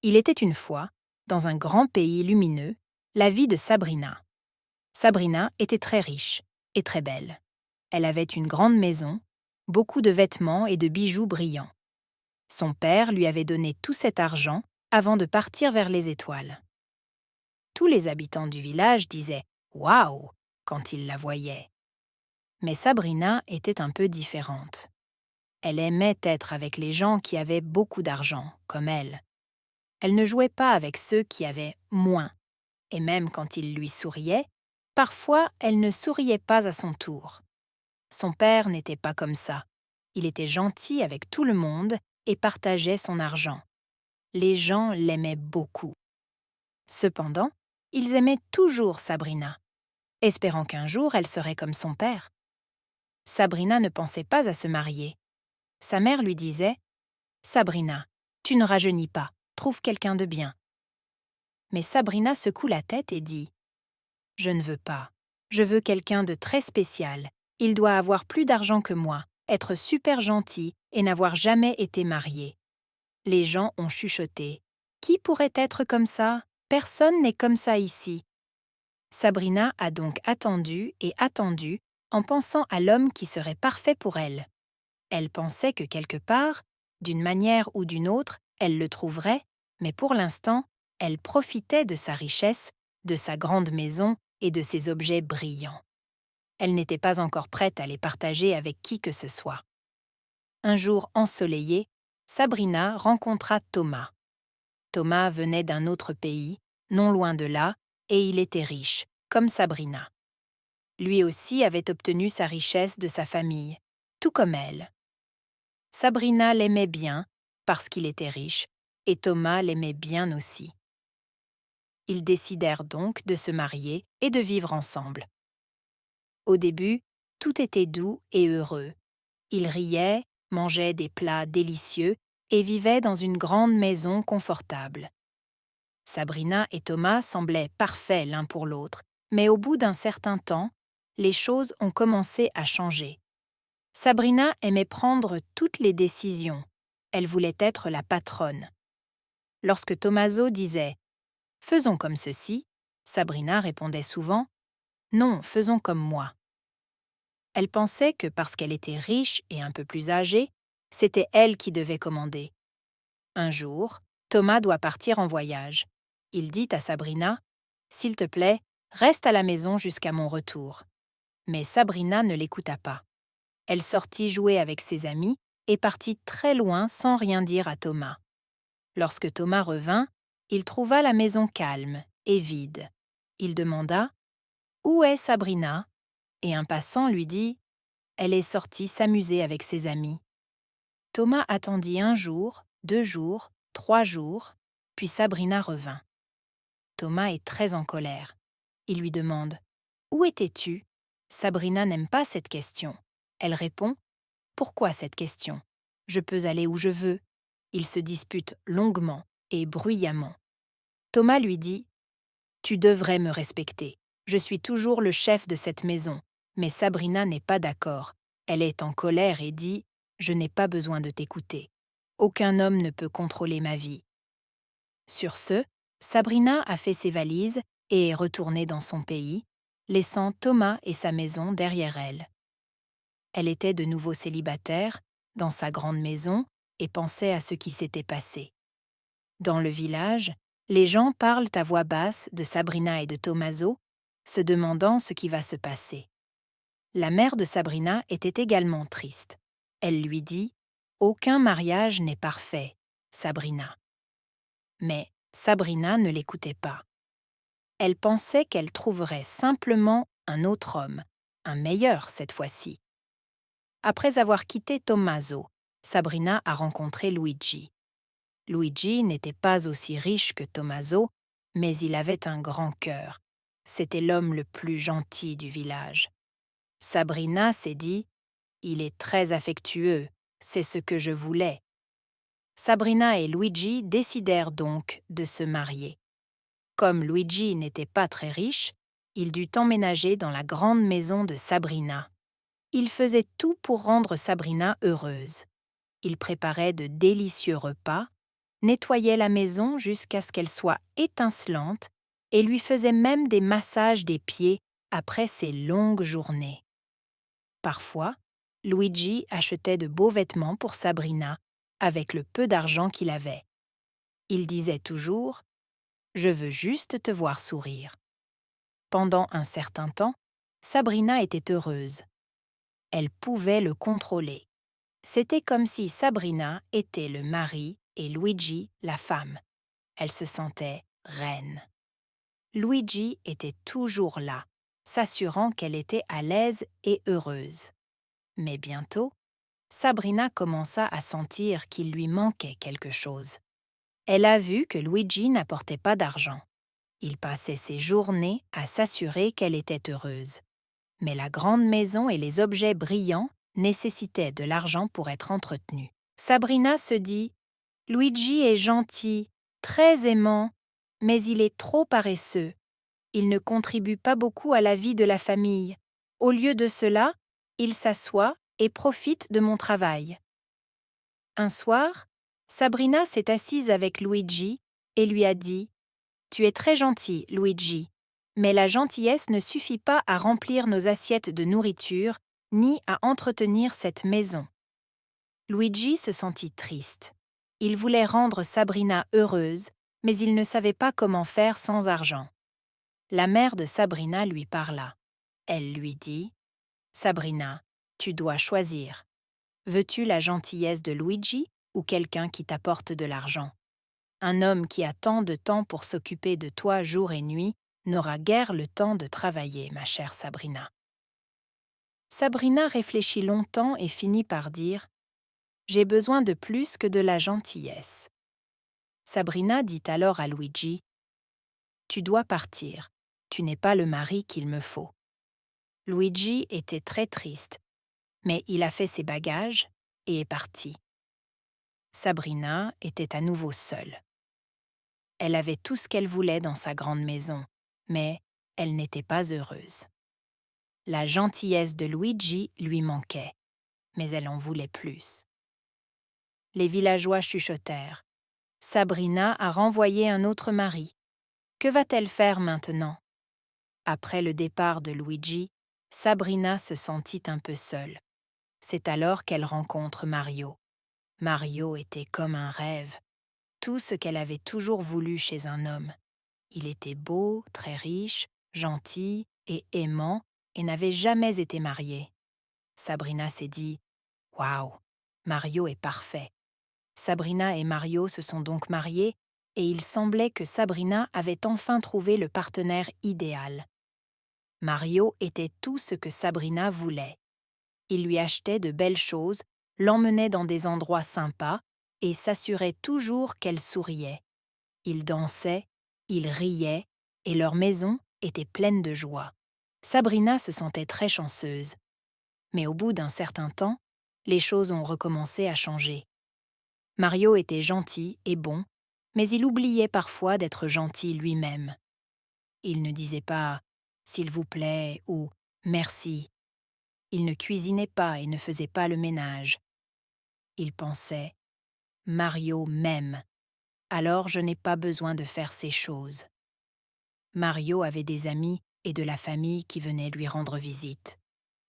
Il était une fois, dans un grand pays lumineux, la vie de Sabrina. Sabrina était très riche et très belle. Elle avait une grande maison, beaucoup de vêtements et de bijoux brillants. Son père lui avait donné tout cet argent avant de partir vers les étoiles. Tous les habitants du village disaient « Waouh » quand ils la voyaient. Mais Sabrina était un peu différente. Elle aimait être avec les gens qui avaient beaucoup d'argent, comme elle. Elle ne jouait pas avec ceux qui avaient moins, et même quand ils lui souriaient, parfois elle ne souriait pas à son tour. Son père n'était pas comme ça. Il était gentil avec tout le monde et partageait son argent. Les gens l'aimaient beaucoup. Cependant, ils aimaient toujours Sabrina, espérant qu'un jour elle serait comme son père. Sabrina ne pensait pas à se marier. Sa mère lui disait « Sabrina, tu ne rajeunis pas, trouve quelqu'un de bien. » Mais Sabrina secoue la tête et dit « Je ne veux pas. Je veux quelqu'un de très spécial. Il doit avoir plus d'argent que moi, être super gentil et n'avoir jamais été marié. » Les gens ont chuchoté « Qui pourrait être comme ça? Personne n'est comme ça ici. » Sabrina a donc attendu et attendu en pensant à l'homme qui serait parfait pour elle. Elle pensait que quelque part, d'une manière ou d'une autre, elle le trouverait, mais pour l'instant, elle profitait de sa richesse, de sa grande maison et de ses objets brillants. Elle n'était pas encore prête à les partager avec qui que ce soit. Un jour ensoleillé, Sabrina rencontra Thomas. Thomas venait d'un autre pays, non loin de là, et il était riche, comme Sabrina. Lui aussi avait obtenu sa richesse de sa famille, tout comme elle. Sabrina l'aimait bien, parce qu'il était riche, et Thomas l'aimait bien aussi. Ils décidèrent donc de se marier et de vivre ensemble. Au début, tout était doux et heureux. Ils riaient, mangeaient des plats délicieux et vivaient dans une grande maison confortable. Sabrina et Thomas semblaient parfaits l'un pour l'autre, mais au bout d'un certain temps, les choses ont commencé à changer. Sabrina aimait prendre toutes les décisions. Elle voulait être la patronne. Lorsque Tommaso disait « Faisons comme ceci », Sabrina répondait souvent « Non, faisons comme moi ». Elle pensait que parce qu'elle était riche et un peu plus âgée, c'était elle qui devait commander. Un jour, Thomas doit partir en voyage. Il dit à Sabrina « S'il te plaît, reste à la maison jusqu'à mon retour ». Mais Sabrina ne l'écouta pas. Elle sortit jouer avec ses amis et partit très loin sans rien dire à Thomas. Lorsque Thomas revint, il trouva la maison calme et vide. Il demanda « Où est Sabrina ?» et un passant lui dit « Elle est sortie s'amuser avec ses amis. » Thomas attendit 1 jour, 2 jours, 3 jours, puis Sabrina revint. Thomas est très en colère. Il lui demande « Où étais-tu » Sabrina n'aime pas cette question. Elle répond « Pourquoi cette question? Je peux aller où je veux. » Ils se disputent longuement et bruyamment. Thomas lui dit « Tu devrais me respecter. Je suis toujours le chef de cette maison. » Mais Sabrina n'est pas d'accord. Elle est en colère et dit « Je n'ai pas besoin de t'écouter. Aucun homme ne peut contrôler ma vie. » Sur ce, Sabrina a fait ses valises et est retournée dans son pays, laissant Thomas et sa maison derrière elle. Elle était de nouveau célibataire, dans sa grande maison, et pensait à ce qui s'était passé. Dans le village, les gens parlent à voix basse de Sabrina et de Tommaso, se demandant ce qui va se passer. La mère de Sabrina était également triste. Elle lui dit « Aucun mariage n'est parfait, Sabrina. » Mais Sabrina ne l'écoutait pas. Elle pensait qu'elle trouverait simplement un autre homme, un meilleur cette fois-ci. Après avoir quitté Tommaso, Sabrina a rencontré Luigi. Luigi n'était pas aussi riche que Tommaso, mais il avait un grand cœur. C'était l'homme le plus gentil du village. Sabrina s'est dit « Il est très affectueux, c'est ce que je voulais. » Sabrina et Luigi décidèrent donc de se marier. Comme Luigi n'était pas très riche, il dut emménager dans la grande maison de Sabrina. Il faisait tout pour rendre Sabrina heureuse. Il préparait de délicieux repas, nettoyait la maison jusqu'à ce qu'elle soit étincelante et lui faisait même des massages des pieds après ses longues journées. Parfois, Luigi achetait de beaux vêtements pour Sabrina avec le peu d'argent qu'il avait. Il disait toujours « Je veux juste te voir sourire ». Pendant un certain temps, Sabrina était heureuse. Elle pouvait le contrôler. C'était comme si Sabrina était le mari et Luigi la femme. Elle se sentait reine. Luigi était toujours là, s'assurant qu'elle était à l'aise et heureuse. Mais bientôt, Sabrina commença à sentir qu'il lui manquait quelque chose. Elle a vu que Luigi n'apportait pas d'argent. Il passait ses journées à s'assurer qu'elle était heureuse. Mais la grande maison et les objets brillants nécessitaient de l'argent pour être entretenus. Sabrina se dit « Luigi est gentil, très aimant, mais il est trop paresseux. Il ne contribue pas beaucoup à la vie de la famille. Au lieu de cela, il s'assoit et profite de mon travail. » Un soir, Sabrina s'est assise avec Luigi et lui a dit « Tu es très gentil, Luigi, mais la gentillesse ne suffit pas à remplir nos assiettes de nourriture ni à entretenir cette maison. » Luigi se sentit triste. Il voulait rendre Sabrina heureuse, mais il ne savait pas comment faire sans argent. La mère de Sabrina lui parla. Elle lui dit « Sabrina, tu dois choisir. Veux-tu la gentillesse de Luigi ou quelqu'un qui t'apporte de l'argent? Un homme qui a tant de temps pour s'occuper de toi jour et nuit n'aura guère le temps de travailler, ma chère Sabrina. » Sabrina réfléchit longtemps et finit par dire « J'ai besoin de plus que de la gentillesse. » Sabrina dit alors à Luigi « Tu dois partir. Tu n'es pas le mari qu'il me faut. » Luigi était très triste, mais il a fait ses bagages et est parti. Sabrina était à nouveau seule. Elle avait tout ce qu'elle voulait dans sa grande maison, mais elle n'était pas heureuse. La gentillesse de Luigi lui manquait, mais elle en voulait plus. Les villageois chuchotèrent. Sabrina a renvoyé un autre mari. Que va-t-elle faire maintenant? Après le départ de Luigi, Sabrina se sentit un peu seule. C'est alors qu'elle rencontre Mario. Mario était comme un rêve, tout ce qu'elle avait toujours voulu chez un homme. Il était beau, très riche, gentil et aimant et n'avait jamais été marié. Sabrina s'est dit « Waouh, Mario est parfait ». Sabrina et Mario se sont donc mariés et il semblait que Sabrina avait enfin trouvé le partenaire idéal. Mario était tout ce que Sabrina voulait. Il lui achetait de belles choses, l'emmenait dans des endroits sympas et s'assurait toujours qu'elle souriait. Ils dansaient, ils riaient et leur maison était pleine de joie. Sabrina se sentait très chanceuse. Mais au bout d'un certain temps, les choses ont recommencé à changer. Mario était gentil et bon, mais il oubliait parfois d'être gentil lui-même. Il ne disait pas « s'il vous plaît » ou « merci ». Il ne cuisinait pas et ne faisait pas le ménage. Il pensait « Mario m'aime, alors je n'ai pas besoin de faire ces choses ». Mario avait des amis et de la famille qui venaient lui rendre visite.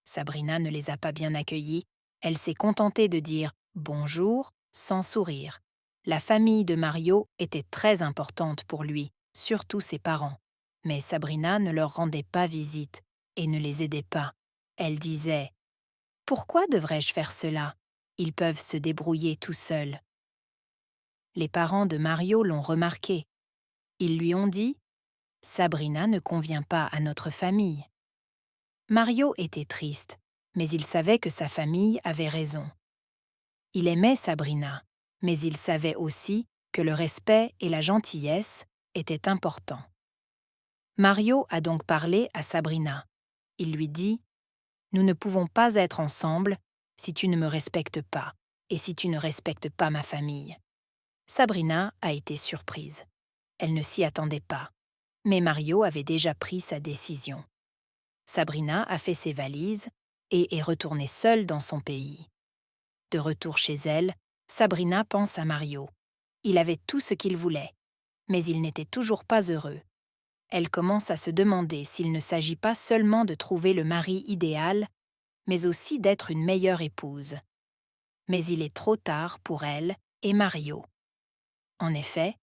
Sabrina ne les a pas bien accueillis, elle s'est contentée de dire « bonjour » sans sourire. La famille de Mario était très importante pour lui, surtout ses parents. Mais Sabrina ne leur rendait pas visite et ne les aidait pas. Elle disait « Pourquoi devrais-je faire cela? Ils peuvent se débrouiller tout seuls. » Les parents de Mario l'ont remarqué. Ils lui ont dit « Sabrina ne convient pas à notre famille. » Mario était triste, mais il savait que sa famille avait raison. Il aimait Sabrina, mais il savait aussi que le respect et la gentillesse étaient importants. Mario a donc parlé à Sabrina. Il lui dit « Nous ne pouvons pas être ensemble si tu ne me respectes pas et si tu ne respectes pas ma famille. » Sabrina a été surprise. Elle ne s'y attendait pas, mais Mario avait déjà pris sa décision. Sabrina a fait ses valises et est retournée seule dans son pays. De retour chez elle, Sabrina pense à Mario. Il avait tout ce qu'il voulait, mais il n'était toujours pas heureux. Elle commence à se demander s'il ne s'agit pas seulement de trouver le mari idéal, mais aussi d'être une meilleure épouse. Mais il est trop tard pour elle et Mario. En effet,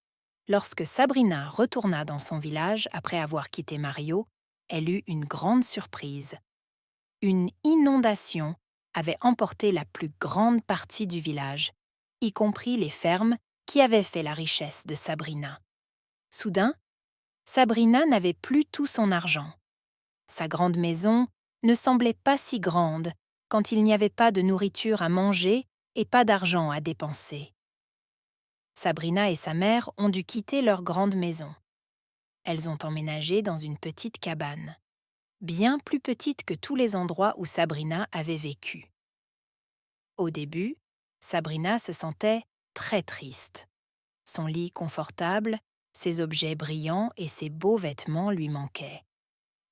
lorsque Sabrina retourna dans son village après avoir quitté Mario, elle eut une grande surprise. Une inondation avait emporté la plus grande partie du village, y compris les fermes qui avaient fait la richesse de Sabrina. Soudain, Sabrina n'avait plus tout son argent. Sa grande maison ne semblait pas si grande quand il n'y avait pas de nourriture à manger et pas d'argent à dépenser. Sabrina et sa mère ont dû quitter leur grande maison. Elles ont emménagé dans une petite cabane, bien plus petite que tous les endroits où Sabrina avait vécu. Au début, Sabrina se sentait très triste. Son lit confortable, ses objets brillants et ses beaux vêtements lui manquaient.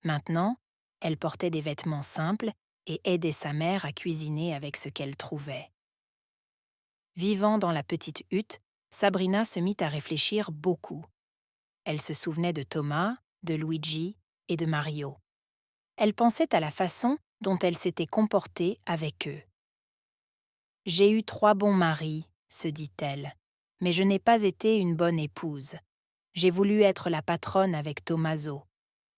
Maintenant, elle portait des vêtements simples et aidait sa mère à cuisiner avec ce qu'elle trouvait. Vivant dans la petite hutte, Sabrina se mit à réfléchir beaucoup. Elle se souvenait de Thomas, de Luigi et de Mario. Elle pensait à la façon dont elle s'était comportée avec eux. « J'ai eu 3 bons maris, se dit-elle, mais je n'ai pas été une bonne épouse. J'ai voulu être la patronne avec Tommaso.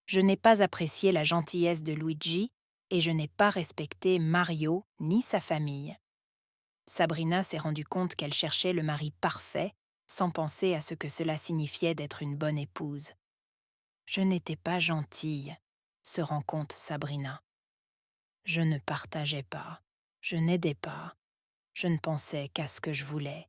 Je n'ai pas apprécié la gentillesse de Luigi et je n'ai pas respecté Mario ni sa famille. » Sabrina s'est rendue compte qu'elle cherchait le mari parfait sans penser à ce que cela signifiait d'être une bonne épouse. « Je n'étais pas gentille », se rend compte Sabrina. « Je ne partageais pas, je n'aidais pas, je ne pensais qu'à ce que je voulais. »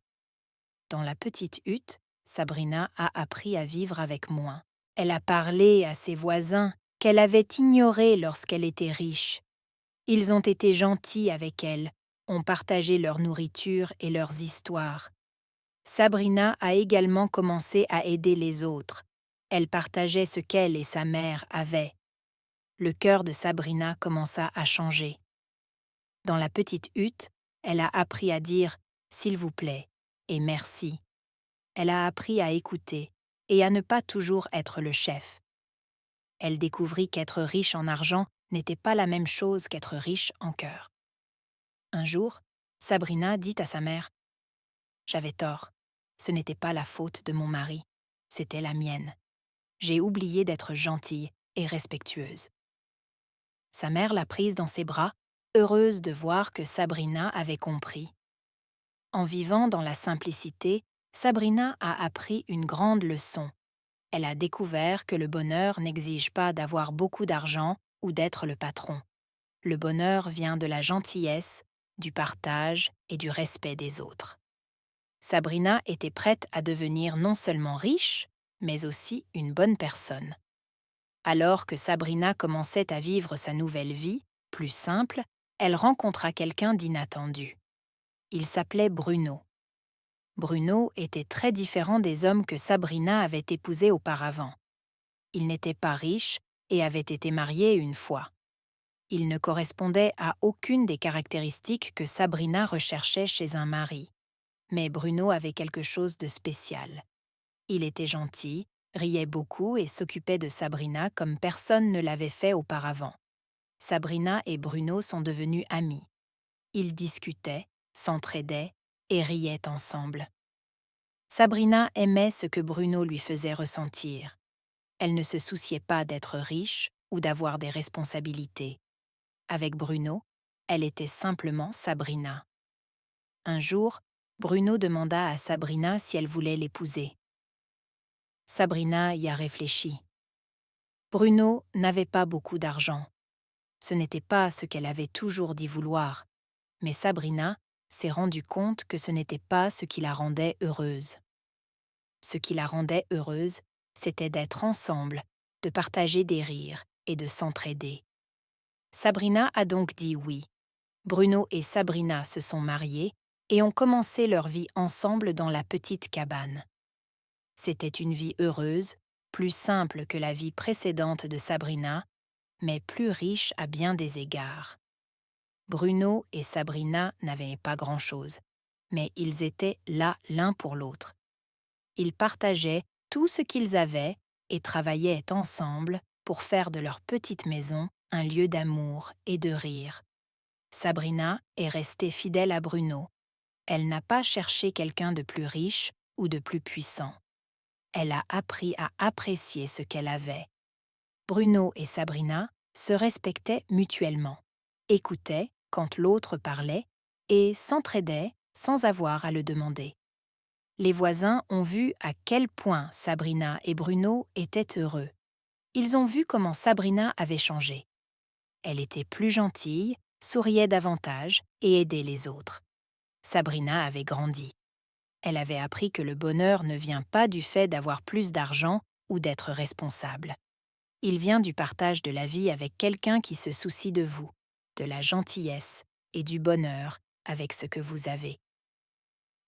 Dans la petite hutte, Sabrina a appris à vivre avec moins. Elle a parlé à ses voisins qu'elle avait ignorés lorsqu'elle était riche. Ils ont été gentils avec elle, ont partagé leur nourriture et leurs histoires. Sabrina a également commencé à aider les autres. Elle partageait ce qu'elle et sa mère avaient. Le cœur de Sabrina commença à changer. Dans la petite hutte, elle a appris à dire « s'il vous plaît » et « merci ». Elle a appris à écouter et à ne pas toujours être le chef. Elle découvrit qu'être riche en argent n'était pas la même chose qu'être riche en cœur. Un jour, Sabrina dit à sa mère « J'avais tort, ce n'était pas la faute de mon mari, c'était la mienne. J'ai oublié d'être gentille et respectueuse. » Sa mère l'a prise dans ses bras, heureuse de voir que Sabrina avait compris. En vivant dans la simplicité, Sabrina a appris une grande leçon. Elle a découvert que le bonheur n'exige pas d'avoir beaucoup d'argent ou d'être le patron. Le bonheur vient de la gentillesse, du partage et du respect des autres. Sabrina était prête à devenir non seulement riche, mais aussi une bonne personne. Alors que Sabrina commençait à vivre sa nouvelle vie, plus simple, elle rencontra quelqu'un d'inattendu. Il s'appelait Bruno. Bruno était très différent des hommes que Sabrina avait épousés auparavant. Il n'était pas riche et avait été marié une fois. Il ne correspondait à aucune des caractéristiques que Sabrina recherchait chez un mari. Mais Bruno avait quelque chose de spécial. Il était gentil, riait beaucoup et s'occupait de Sabrina comme personne ne l'avait fait auparavant. Sabrina et Bruno sont devenus amis. Ils discutaient, s'entraidaient et riaient ensemble. Sabrina aimait ce que Bruno lui faisait ressentir. Elle ne se souciait pas d'être riche ou d'avoir des responsabilités. Avec Bruno, elle était simplement Sabrina. Un jour, Bruno demanda à Sabrina si elle voulait l'épouser. Sabrina y a réfléchi. Bruno n'avait pas beaucoup d'argent. Ce n'était pas ce qu'elle avait toujours dit vouloir, mais Sabrina s'est rendue compte que ce n'était pas ce qui la rendait heureuse. Ce qui la rendait heureuse, c'était d'être ensemble, de partager des rires et de s'entraider. Sabrina a donc dit oui. Bruno et Sabrina se sont mariés et ont commencé leur vie ensemble dans la petite cabane. C'était une vie heureuse, plus simple que la vie précédente de Sabrina, mais plus riche à bien des égards. Bruno et Sabrina n'avaient pas grand-chose, mais ils étaient là l'un pour l'autre. Ils partageaient tout ce qu'ils avaient et travaillaient ensemble pour faire de leur petite maison un lieu d'amour et de rire. Sabrina est restée fidèle à Bruno. Elle n'a pas cherché quelqu'un de plus riche ou de plus puissant. Elle a appris à apprécier ce qu'elle avait. Bruno et Sabrina se respectaient mutuellement, écoutaient quand l'autre parlait et s'entraidaient sans avoir à le demander. Les voisins ont vu à quel point Sabrina et Bruno étaient heureux. Ils ont vu comment Sabrina avait changé. Elle était plus gentille, souriait davantage et aidait les autres. Sabrina avait grandi. Elle avait appris que le bonheur ne vient pas du fait d'avoir plus d'argent ou d'être responsable. Il vient du partage de la vie avec quelqu'un qui se soucie de vous, de la gentillesse et du bonheur avec ce que vous avez.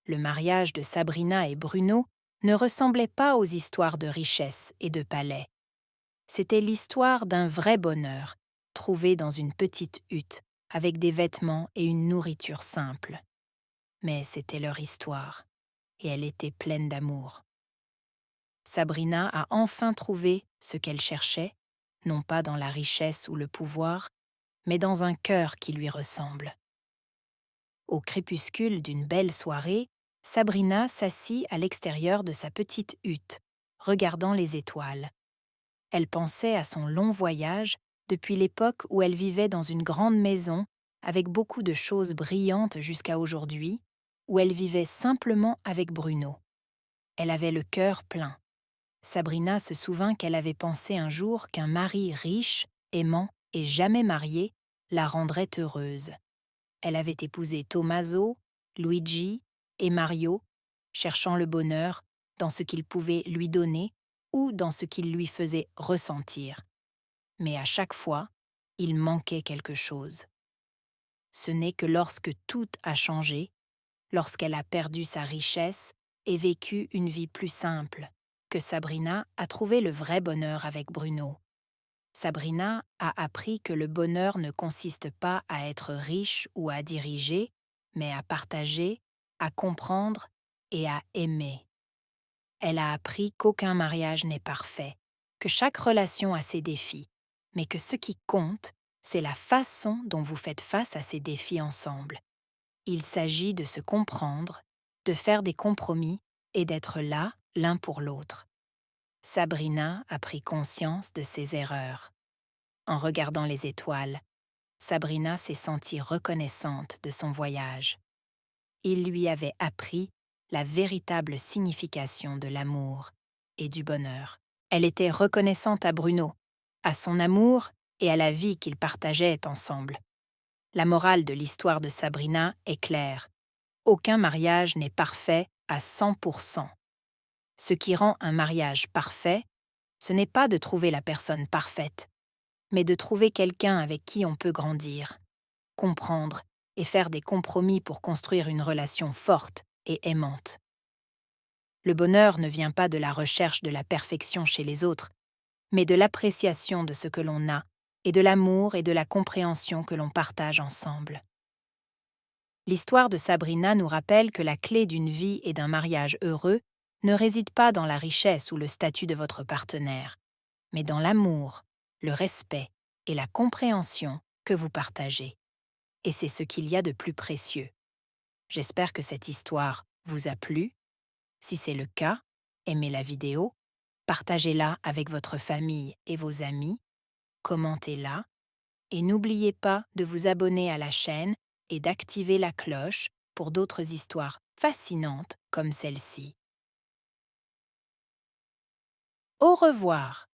Le mariage de Sabrina et Bruno ne ressemblait pas aux histoires de richesse et de palais. C'était l'histoire d'un vrai bonheur, trouvé dans une petite hutte, avec des vêtements et une nourriture simple. Mais c'était leur histoire, et elle était pleine d'amour. Sabrina a enfin trouvé ce qu'elle cherchait, non pas dans la richesse ou le pouvoir, mais dans un cœur qui lui ressemble. Au crépuscule d'une belle soirée, Sabrina s'assit à l'extérieur de sa petite hutte, regardant les étoiles. Elle pensait à son long voyage depuis l'époque où elle vivait dans une grande maison avec beaucoup de choses brillantes jusqu'à aujourd'hui, où elle vivait simplement avec Bruno. Elle avait le cœur plein. Sabrina se souvint qu'elle avait pensé un jour qu'un mari riche, aimant et jamais marié la rendrait heureuse. Elle avait épousé Tommaso, Luigi et Mario, cherchant le bonheur dans ce qu'il pouvait lui donner ou dans ce qu'il lui faisait ressentir. Mais à chaque fois, il manquait quelque chose. Ce n'est que lorsque tout a changé, lorsqu'elle a perdu sa richesse et vécu une vie plus simple, que Sabrina a trouvé le vrai bonheur avec Bruno. Sabrina a appris que le bonheur ne consiste pas à être riche ou à diriger, mais à partager, à comprendre et à aimer. Elle a appris qu'aucun mariage n'est parfait, que chaque relation a ses défis, mais que ce qui compte, c'est la façon dont vous faites face à ces défis ensemble. Il s'agit de se comprendre, de faire des compromis et d'être là l'un pour l'autre. Sabrina a pris conscience de ses erreurs. En regardant les étoiles, Sabrina s'est sentie reconnaissante de son voyage. Il lui avait appris la véritable signification de l'amour et du bonheur. Elle était reconnaissante à Bruno, à son amour et à la vie qu'ils partageaient ensemble. La morale de l'histoire de Sabrina est claire. Aucun mariage n'est parfait à 100%. Ce qui rend un mariage parfait, ce n'est pas de trouver la personne parfaite, mais de trouver quelqu'un avec qui on peut grandir, comprendre et faire des compromis pour construire une relation forte et aimante. Le bonheur ne vient pas de la recherche de la perfection chez les autres, mais de l'appréciation de ce que l'on a et de l'amour et de la compréhension que l'on partage ensemble. L'histoire de Sabrina nous rappelle que la clé d'une vie et d'un mariage heureux ne réside pas dans la richesse ou le statut de votre partenaire, mais dans l'amour, le respect et la compréhension que vous partagez. Et c'est ce qu'il y a de plus précieux. J'espère que cette histoire vous a plu. Si c'est le cas, aimez la vidéo, partagez-la avec votre famille et vos amis, commentez-la, et n'oubliez pas de vous abonner à la chaîne et d'activer la cloche pour d'autres histoires fascinantes comme celle-ci. Au revoir!